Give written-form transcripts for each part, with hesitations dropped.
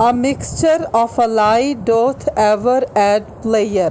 A mixture of a lie doth ever add player,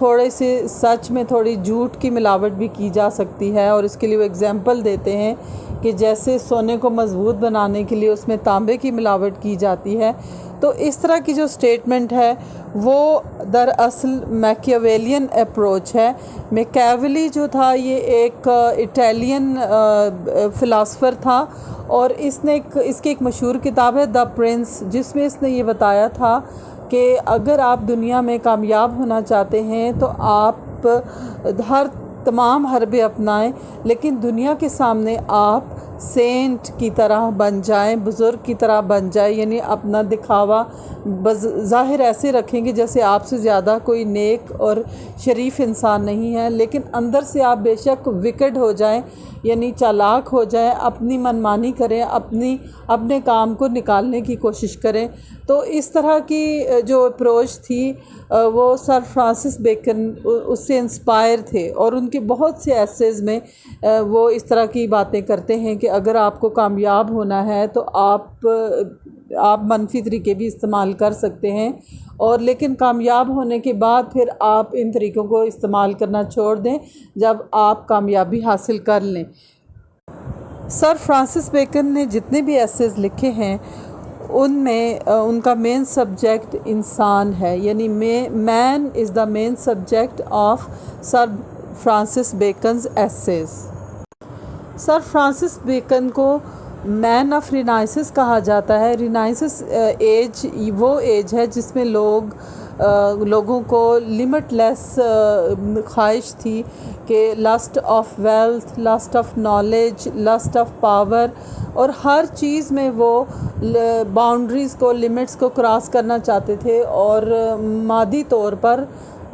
تھوڑے سے سچ میں تھوڑی جھوٹ کی ملاوٹ بھی کی جا سکتی ہے، اور اس کے لیے وہ اگزامپل دیتے ہیں کہ جیسے سونے کو مضبوط بنانے کے لیے اس میں تانبے کی ملاوٹ کی جاتی ہے۔ تو اس طرح کی جو سٹیٹمنٹ ہے وہ دراصل میکیاویلین اپروچ ہے۔ میکیاویلی جو تھا یہ ایک اٹالین فلاسفر تھا، اور اس کی ایک مشہور کتاب ہے دا پرنس، جس میں اس نے یہ بتایا تھا کہ اگر آپ دنیا میں کامیاب ہونا چاہتے ہیں تو آپ تمام حربے اپنائیں، لیکن دنیا کے سامنے آپ سینٹ کی طرح بن جائیں، بزرگ کی طرح بن جائیں، یعنی اپنا دکھاوا ظاہر ایسے رکھیں گے جیسے آپ سے زیادہ کوئی نیک اور شریف انسان نہیں ہے، لیکن اندر سے آپ بے شک وکڈ ہو جائیں، یعنی چالاک ہو جائیں، اپنی منمانی کریں، اپنے کام کو نکالنے کی کوشش کریں۔ تو اس طرح کی جو اپروچ تھی وہ سر فرانسس بیکن اس سے انسپائر تھے، اور ان کے بہت سے ایسیز میں وہ اس طرح کی باتیں کرتے ہیں کہ اگر آپ کو کامیاب ہونا ہے تو آپ منفی طریقے بھی استعمال کر سکتے ہیں، اور لیکن کامیاب ہونے کے بعد پھر آپ ان طریقوں کو استعمال کرنا چھوڑ دیں جب آپ کامیابی حاصل کر لیں۔ سر فرانسس بیکن نے جتنے بھی ایسیز لکھے ہیں ان میں ان کا مین سبجیکٹ انسان ہے، یعنی man is the main subject of Sir Francis Bacon's essays. Sir Francis Bacon کو مین آف رینائسس کہا جاتا ہے۔ رینائسس ایج وہ ایج ہے جس میں لوگوں کو لمٹ لیس خواہش تھی کہ list of wealth, list of knowledge, list of power, اور ہر چیز میں وہ باؤنڈریز کو، لمٹس کو کراس کرنا چاہتے تھے، اور مادی طور پر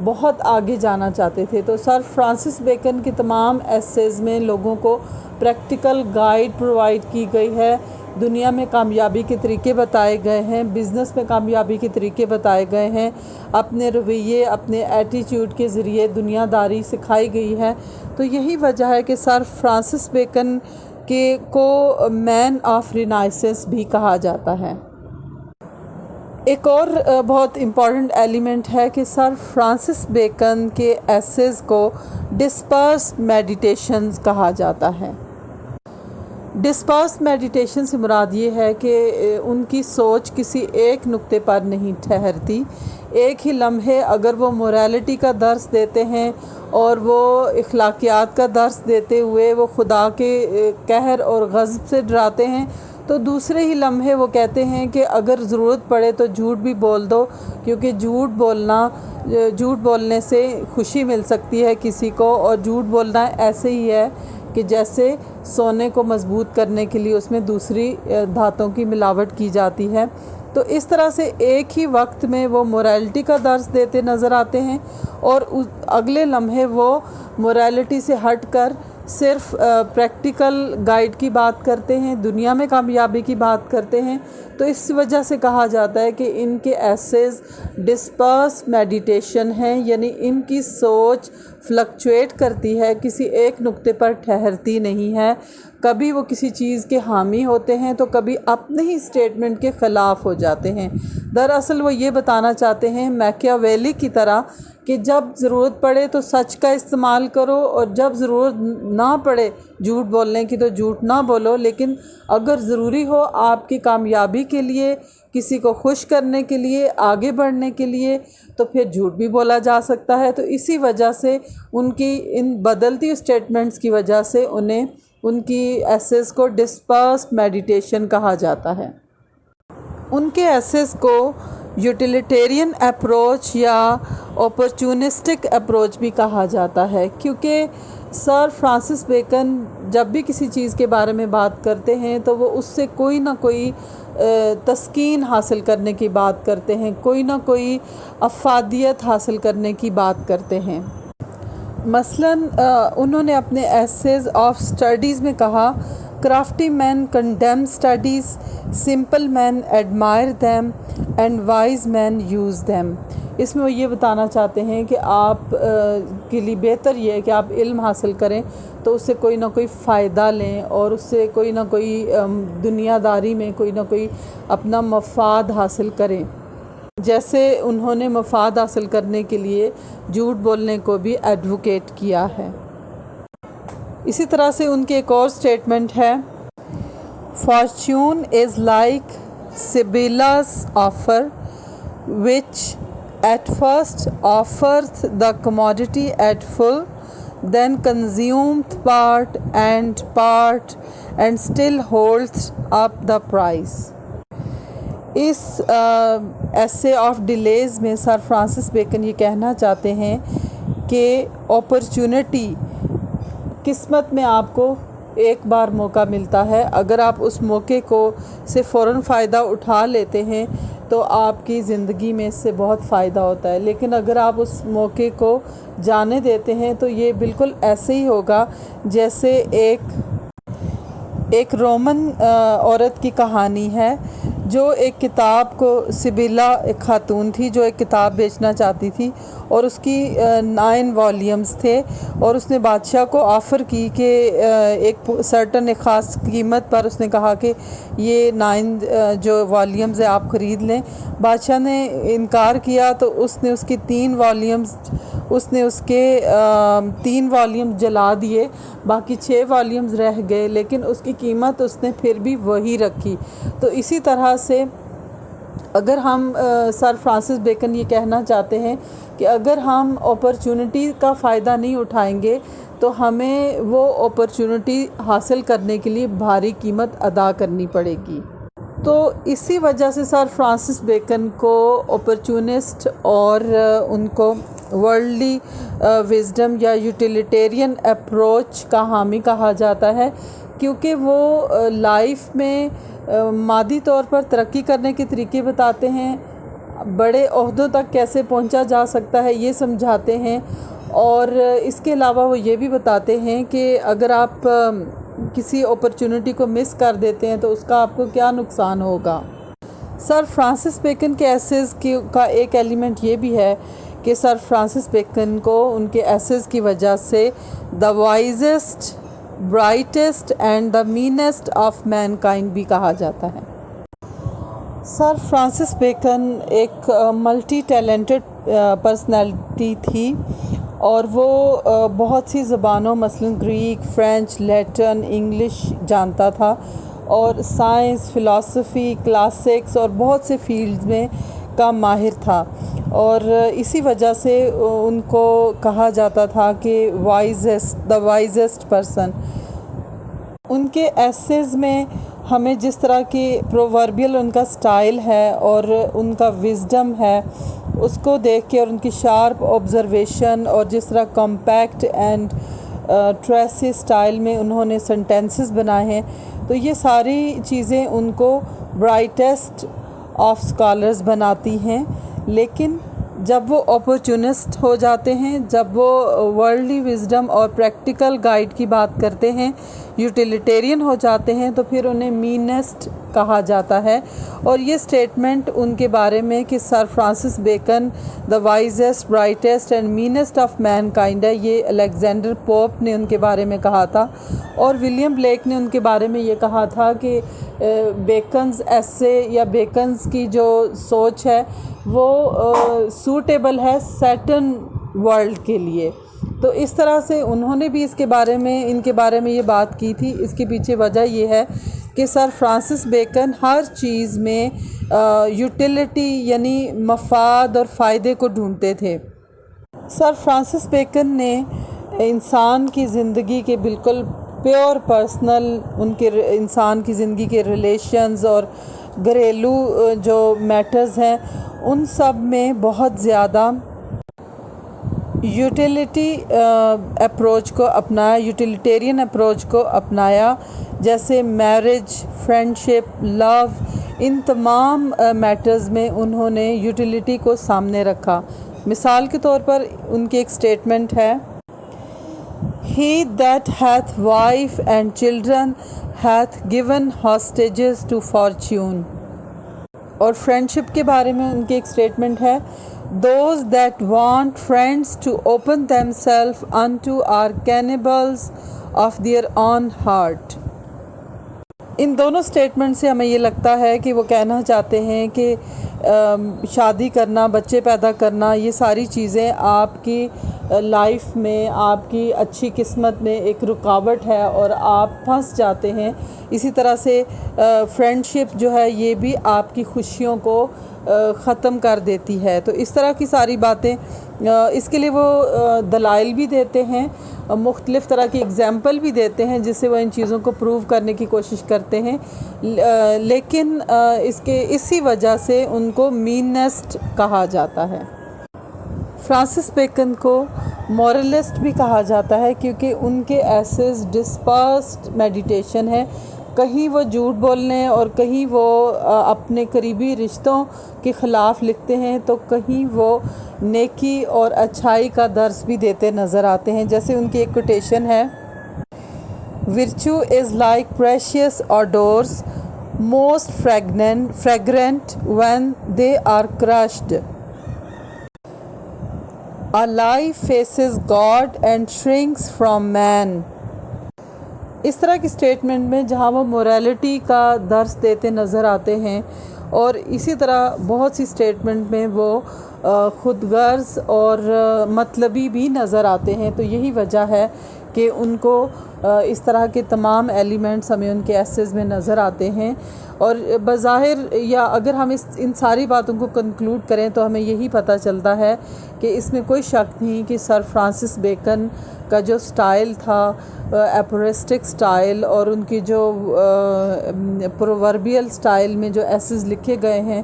بہت آگے جانا چاہتے تھے۔ تو سر فرانسس بیکن کے تمام ایسیز میں لوگوں کو پریکٹیکل گائیڈ پرووائڈ کی گئی ہے، دنیا میں کامیابی کے طریقے بتائے گئے ہیں، بزنس میں کامیابی کے طریقے بتائے گئے ہیں، اپنے رویے، اپنے ایٹیٹیوڈ کے ذریعے دنیا داری سکھائی گئی ہے۔ تو یہی وجہ ہے کہ سر فرانسس بیکن کو مین آف رینائسنس بھی کہا جاتا ہے۔ ایک اور بہت امپورٹنٹ ایلیمنٹ ہے کہ سر فرانسس بیکن کے ایسیز کو ڈسپرس میڈیٹیشنز کہا جاتا ہے۔ ڈسپرس میڈیٹیشن سے مراد یہ ہے کہ ان کی سوچ کسی ایک نقطے پر نہیں ٹھہرتی۔ ایک ہی لمحے اگر وہ موریلٹی کا درس دیتے ہیں اور وہ اخلاقیات کا درس دیتے ہوئے وہ خدا کے قہر اور غضب سے ڈراتے ہیں، تو دوسرے ہی لمحے وہ کہتے ہیں کہ اگر ضرورت پڑے تو جھوٹ بھی بول دو، کیونکہ جھوٹ بولنے سے خوشی مل سکتی ہے کسی کو، اور جھوٹ بولنا ایسے ہی ہے کہ جیسے سونے کو مضبوط کرنے کے لیے اس میں دوسری دھاتوں کی ملاوٹ کی جاتی ہے۔ تو اس طرح سے ایک ہی وقت میں وہ موریلٹی کا درس دیتے نظر آتے ہیں، اور اگلے لمحے وہ موریلٹی سے ہٹ کر صرف پریکٹیکل گائیڈ کی بات کرتے ہیں، دنیا میں کامیابی کی بات کرتے ہیں۔ تو اس وجہ سے کہا جاتا ہے کہ ان کے ایسیز ڈسپرس میڈیٹیشن ہیں، یعنی ان کی سوچ فلکچویٹ کرتی ہے، کسی ایک نقطے پر ٹھہرتی نہیں ہے۔ کبھی وہ کسی چیز کے حامی ہوتے ہیں تو کبھی اپنے ہی اسٹیٹمنٹ کے خلاف ہو جاتے ہیں۔ دراصل وہ یہ بتانا چاہتے ہیں میکیاویلی کی طرح کہ جب ضرورت پڑے تو سچ کا استعمال کرو، اور جب ضرورت نہ پڑے جھوٹ بولنے کی تو جھوٹ نہ بولو، لیکن اگر ضروری ہو آپ کی کامیابی کے لیے، کسی کو خوش کرنے کے لیے، آگے بڑھنے کے لیے، تو پھر جھوٹ بھی بولا جا سکتا ہے۔ تو اسی وجہ سے ان کی ان بدلتی اسٹیٹمنٹس کی وجہ سے ان کی ایسیز کو ڈسپرس میڈیٹیشن کہا جاتا ہے۔ ان کے ایسیز کو یوٹیلیٹیرین اپروچ یا اپورچونسٹک اپروچ بھی کہا جاتا ہے، کیونکہ سر فرانسس بیکن جب بھی کسی چیز کے بارے میں بات کرتے ہیں تو وہ اس سے کوئی نہ کوئی تسکین حاصل کرنے کی بات کرتے ہیں، کوئی نہ کوئی افادیت حاصل کرنے کی بات کرتے ہیں۔ مثلاً انہوں نے اپنے ایسیز آف اسٹڈیز میں کہا، crafty men condemn studies, simple men admire them and wise men use them. اس میں وہ یہ بتانا چاہتے ہیں کہ آپ کے لیے بہتر یہ ہے کہ آپ علم حاصل کریں تو اس سے کوئی نہ کوئی فائدہ لیں، اور اس سے کوئی نہ کوئی دنیا داری میں کوئی نہ کوئی اپنا مفاد حاصل کریں۔ جیسے انہوں نے مفاد حاصل کرنے کے لیے جھوٹ بولنے کو بھی ایڈوکیٹ کیا ہے۔ اسی طرح سے ان کے ایک اور سٹیٹمنٹ ہے، fortune is like Sibylla's offer which at first offers the commodity at full, then consumes part and still holds up the price۔ اس ایسے آف ڈیلیز میں سر فرانسس بیکن یہ کہنا چاہتے ہیں کہ اپرچونٹی قسمت میں آپ کو ایک بار موقع ملتا ہے، اگر آپ اس موقع کو سے فوراً فائدہ اٹھا لیتے ہیں تو آپ کی زندگی میں اس سے بہت فائدہ ہوتا ہے، لیکن اگر آپ اس موقع کو جانے دیتے ہیں تو یہ بالکل ایسے ہی ہوگا جیسے ایک رومن عورت کی کہانی ہے جو ایک کتاب کو، سبیلا ایک خاتون تھی جو ایک کتاب بیچنا چاہتی تھی اور اس کی 9 والیومز تھے، اور اس نے بادشاہ کو آفر کی کہ ایک خاص قیمت پر اس نے کہا کہ یہ 9 جو والیومز ہیں آپ خرید لیں۔ بادشاہ نے انکار کیا تو اس نے اس کے 3 والیوم جلا دیے، باقی 6 والیومز رہ گئے، لیکن اس کی قیمت اس نے پھر بھی وہی رکھی۔ تو اسی طرح سے اگر ہم سر فرانسس بیکن یہ کہنا چاہتے ہیں کہ اگر ہم اپرچونٹی کا فائدہ نہیں اٹھائیں گے تو ہمیں وہ اپرچونٹی حاصل کرنے کے لیے بھاری قیمت ادا کرنی پڑے گی۔ تو اسی وجہ سے سر فرانسس بیکن کو اپرچونسٹ اور ان کو ورلڈلی وزڈم یا یوٹیلیٹیرین اپروچ کا حامی کہا جاتا ہے، کیونکہ وہ لائف میں مادی طور پر ترقی کرنے کے طریقے بتاتے ہیں، بڑے عہدوں تک کیسے پہنچا جا سکتا ہے یہ سمجھاتے ہیں، اور اس کے علاوہ وہ یہ بھی بتاتے ہیں کہ اگر آپ کسی اپرچونٹی کو مس کر دیتے ہیں تو اس کا آپ کو کیا نقصان ہوگا۔ سر فرانسس بیکن کے ایسیز کا ایک ایلیمنٹ یہ بھی ہے کہ سر فرانسس بیکن کو ان کے ایسیز کی وجہ سے the wisest, brightest and the meanest of mankind بھی کہا جاتا ہے۔ سر فرانسس بیکن ایک ملٹی ٹیلنٹڈ پرسنالٹی تھی، اور وہ بہت سی زبانوں مثلاً گریک، فرینچ، لیٹن، انگلش جانتا تھا، اور سائنس، فلسفی، کلاسکس اور بہت سے فیلڈز میں کا ماہر تھا، اور اسی وجہ سے ان کو کہا جاتا تھا کہ دا وائزسٹ پرسن۔ ان کے ایسیز میں ہمیں جس طرح کی پرووربیل ان کا سٹائل ہے اور ان کا وزڈم ہے، اس کو دیکھ کے، اور ان کی شارپ آبزرویشن، اور جس طرح کمپیکٹ اینڈ ٹریسی سٹائل میں انہوں نے سنٹینسز بنائے ہیں، تو یہ ساری چیزیں ان کو برائٹسٹ آف اسکالرز بناتی ہیں۔ لیکن جب وہ اپرچونسٹ ہو جاتے ہیں، جب وہ ورلڈلی وزڈم اور پریکٹیکل گائیڈ کی بات کرتے ہیں، یوٹیلیٹیرین ہو جاتے ہیں، تو پھر انہیں مینسٹ کہا جاتا ہے۔ اور یہ سٹیٹمنٹ ان کے بارے میں کہ Sir Francis Bacon the wisest, brightest and meanest of mankind ہے، یہ الیگزینڈر پوپ نے ان کے بارے میں کہا تھا، اور ولیم بلیک نے ان کے بارے میں یہ کہا تھا کہ بیکنز ایسے یا بیکنز کی جو سوچ ہے وہ سوٹیبل ہے سیٹن ورلڈ کے لیے۔ تو اس طرح سے انہوں نے بھی ان کے بارے میں یہ بات کی تھی۔ اس کے پیچھے وجہ یہ ہے کہ سر فرانسس بیکن ہر چیز میں یوٹیلیٹی یعنی مفاد اور فائدے کو ڈھونڈتے تھے۔ سر فرانسس بیکن نے انسان کی زندگی کے بالکل پیور پرسنل، ان کے انسان کی زندگی کے ریلیشنز اور گھریلو جو میٹرز ہیں ان سب میں بہت زیادہ یوٹیلیٹیرین اپروچ کو اپنایا، جیسے میرج، فرینڈشپ، لو، ان تمام میٹرز میں انہوں نے یوٹیلیٹی کو سامنے رکھا۔ مثال کے طور پر ان کی ایک سٹیٹمنٹ ہے، He that hath wife and children hath given hostages to fortune۔ اور فرینڈشپ کے بارے میں ان کی ایک سٹیٹمنٹ ہے، Those that want friends to open themselves unto are cannibals of their own heart۔ ان دونوں اسٹیٹمنٹ سے ہمیں یہ لگتا ہے کہ وہ کہنا چاہتے ہیں کہ شادی کرنا، بچے پیدا کرنا، یہ ساری چیزیں آپ کی لائف میں، آپ کی اچھی قسمت میں ایک رکاوٹ ہے اور آپ پھنس جاتے ہیں۔ اسی طرح سے فرینڈشپ جو ہے یہ بھی آپ کی خوشیوں کو ختم کر دیتی ہے۔ تو اس طرح کی ساری باتیں، اس کے لیے وہ دلائل بھی دیتے ہیں، مختلف طرح کی اگزامپل بھی دیتے ہیں جس سے وہ ان چیزوں کو پروو کرنے کی کوشش کرتے ہیں، لیکن اسی وجہ سے ان کو مینسٹ کہا جاتا ہے۔ فرانسس بیکن کو مورلسٹ بھی کہا جاتا ہے کیونکہ ان کے ایسیز ڈسپرسڈ میڈیٹیشن ہے۔ کہیں وہ جھوٹ بولنے اور کہیں وہ اپنے قریبی رشتوں کے خلاف لکھتے ہیں، تو کہیں وہ نیکی اور اچھائی کا درس بھی دیتے نظر آتے ہیں۔ جیسے ان کی ایک کوٹیشن ہے، "Virtue is like precious odors, most fragrant when they are crushed. A lie faces God and shrinks from man." اس طرح کی سٹیٹمنٹ میں جہاں وہ موریلٹی کا درس دیتے نظر آتے ہیں، اور اسی طرح بہت سی سٹیٹمنٹ میں وہ خود غرض اور مطلبی بھی نظر آتے ہیں۔ تو یہی وجہ ہے کہ ان کو اس طرح کے تمام ایلیمنٹس ہمیں ان کے ایسیز میں نظر آتے ہیں، اور بظاہر یا اگر ہم ان ساری باتوں کو کنکلوڈ کریں تو ہمیں یہی پتہ چلتا ہے کہ اس میں کوئی شک نہیں کہ سر فرانسس بیکن کا جو سٹائل تھا، ایپورسٹک سٹائل، اور ان کی جو پرووربیل سٹائل میں جو ایسیز لکھے گئے ہیں،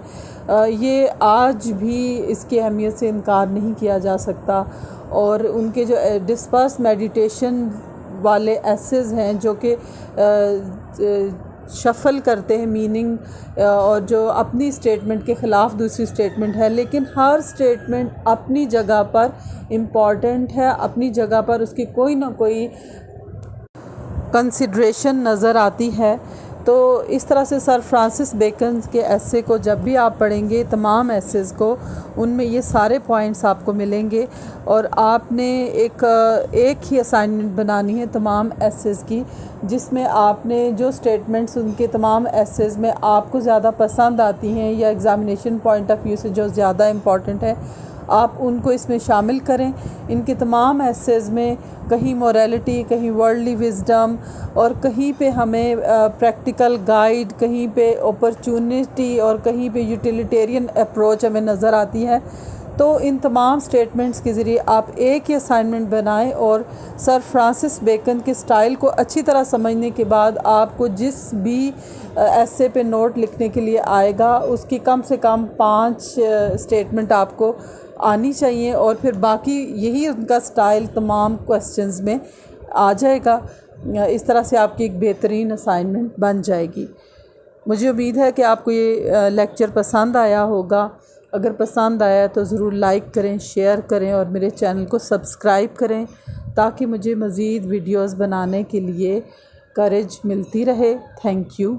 یہ آج بھی اس کی اہمیت سے انکار نہیں کیا جا سکتا۔ اور ان کے جو ڈسپرس میڈیٹیشن والے ایسیز ہیں جو کہ شفل کرتے ہیں میننگ، اور جو اپنی سٹیٹمنٹ کے خلاف دوسری سٹیٹمنٹ ہے، لیکن ہر سٹیٹمنٹ اپنی جگہ پر امپورٹنٹ ہے، اپنی جگہ پر اس کی کوئی نہ کوئی کنسیڈریشن نظر آتی ہے۔ تو اس طرح سے سر فرانسس بیکن کے ایسے کو جب بھی آپ پڑھیں گے، تمام ایسیز کو، ان میں یہ سارے پوائنٹس آپ کو ملیں گے، اور آپ نے ایک ہی اسائنمنٹ بنانی ہے تمام ایسیز کی، جس میں آپ نے جو سٹیٹمنٹس ان کے تمام ایسیز میں آپ کو زیادہ پسند آتی ہیں یا ایگزامینیشن پوائنٹ آف ویو سے جو زیادہ امپورٹنٹ ہے، آپ ان کو اس میں شامل کریں۔ ان کے تمام ایسیز میں کہیں موریلٹی، کہیں ورلڈلی وزڈم، اور کہیں پہ ہمیں پریکٹیکل گائیڈ، کہیں پہ اپرچونٹی، اور کہیں پہ یوٹیلیٹیرین اپروچ ہمیں نظر آتی ہے۔ تو ان تمام سٹیٹمنٹس کے ذریعے آپ ایک ہی اسائنمنٹ بنائیں، اور سر فرانسس بیکن کے سٹائل کو اچھی طرح سمجھنے کے بعد آپ کو جس بھی ایسے پہ نوٹ لکھنے کے لیے آئے گا، اس کی کم سے کم 5 سٹیٹمنٹ آپ کو آنی چاہیے، اور پھر باقی یہی ان کا سٹائل تمام کوسچنز میں آ جائے گا۔ اس طرح سے آپ کی ایک بہترین اسائنمنٹ بن جائے گی۔ مجھے امید ہے کہ آپ کو یہ لیکچر پسند آیا ہوگا۔ اگر پسند آیا تو ضرور لائک کریں، شیئر کریں، اور میرے چینل کو سبسکرائب کریں تاکہ مجھے مزید ویڈیوز بنانے کے لیے کریج ملتی رہے۔ Thank you.